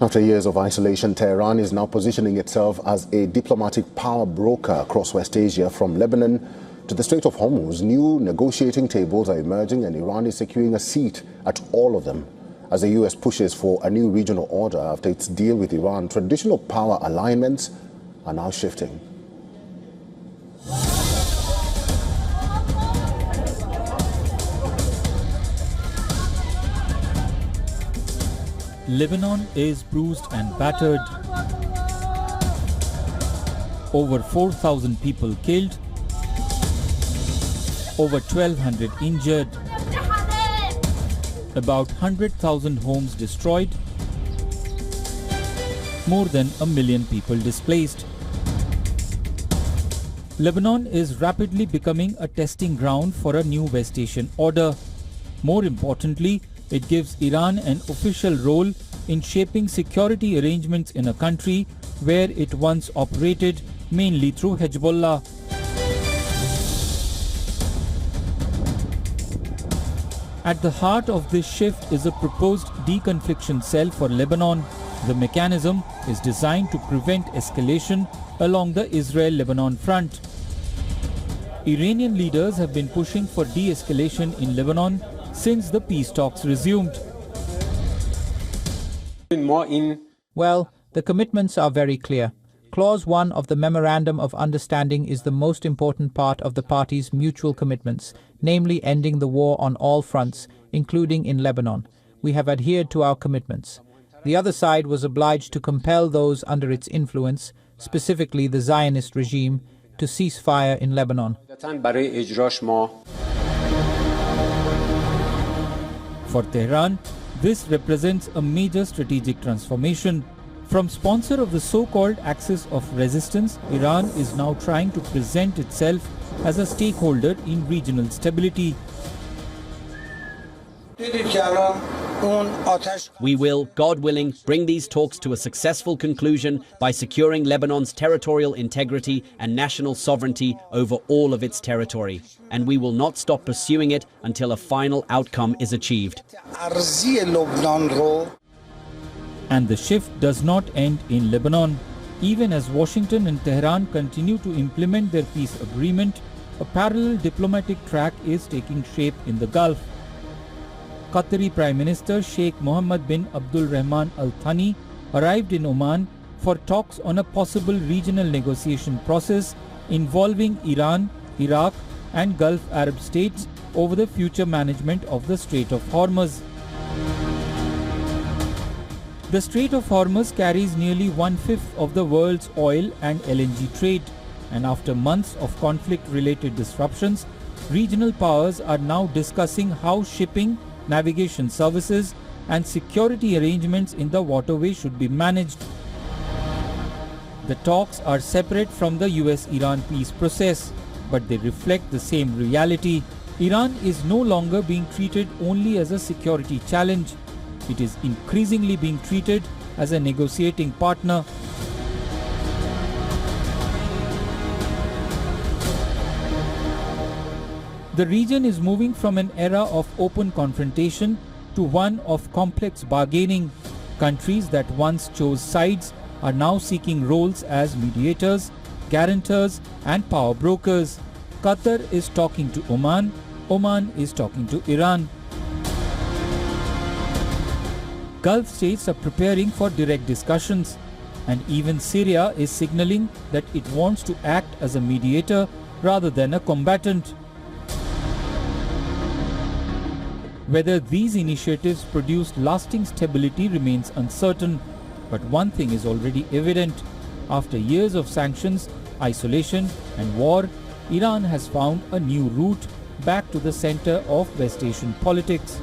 After years of isolation, Tehran is now positioning itself as a diplomatic power broker across West Asia, from Lebanon to the Strait of Hormuz. New negotiating tables are emerging, and Iran is securing a seat at all of them. As the U.S. pushes for a new regional order after its deal with Iran, traditional power alignments are now shifting. Lebanon is bruised and battered. Over 4,000 people killed, over 1,200 injured, about 100,000 homes destroyed, more than 1 million people displaced. Lebanon is rapidly becoming a testing ground for a new West Asian order. More importantly, it gives Iran an official role in shaping security arrangements in a country where it once operated mainly through Hezbollah. At the heart of this shift is a proposed deconfliction cell for Lebanon. The mechanism is designed to prevent escalation along the Israel-Lebanon front. Iranian leaders have been pushing for de-escalation in Lebanon since the peace talks resumed. Well, the commitments are very clear. Clause 1 of the Memorandum of Understanding is the most important part of the parties' mutual commitments, namely ending the war on all fronts, including in Lebanon. We have adhered to our commitments. The other side was obliged to compel those under its influence, specifically the Zionist regime, to cease fire in Lebanon. For Tehran, this represents a major strategic transformation. From sponsor of the so-called Axis of Resistance, Iran is now trying to present itself as a stakeholder in regional stability. We will, God willing, bring these talks to a successful conclusion by securing Lebanon's territorial integrity and national sovereignty over all of its territory. And we will not stop pursuing it until a final outcome is achieved. And the shift does not end in Lebanon. Even as Washington and Tehran continue to implement their peace agreement, a parallel diplomatic track is taking shape in the Gulf. Qatari Prime Minister Sheikh Mohammed bin Abdul Rahman Al Thani arrived in Oman for talks on a possible regional negotiation process involving Iran, Iraq and Gulf Arab states over the future management of the Strait of Hormuz. The Strait of Hormuz carries nearly 1/5 of the world's oil and LNG trade, and after months of conflict-related disruptions, regional powers are now discussing how shipping, navigation services and security arrangements in the waterway should be managed. The talks are separate from the U.S. Iran peace process, but they reflect the same reality. Iran is no longer being treated only as a security challenge. It is increasingly being treated as a negotiating partner. The region is moving from an era of open confrontation to one of complex bargaining. Countries that once chose sides are now seeking roles as mediators, guarantors and power brokers. Qatar is talking to Oman, Oman is talking to Iran. Gulf states are preparing for direct discussions, and even Syria is signaling that it wants to act as a mediator rather than a combatant. Whether these initiatives produce lasting stability remains uncertain, but one thing is already evident. After years of sanctions, isolation and war, Iran has found a new route back to the center of West Asian politics.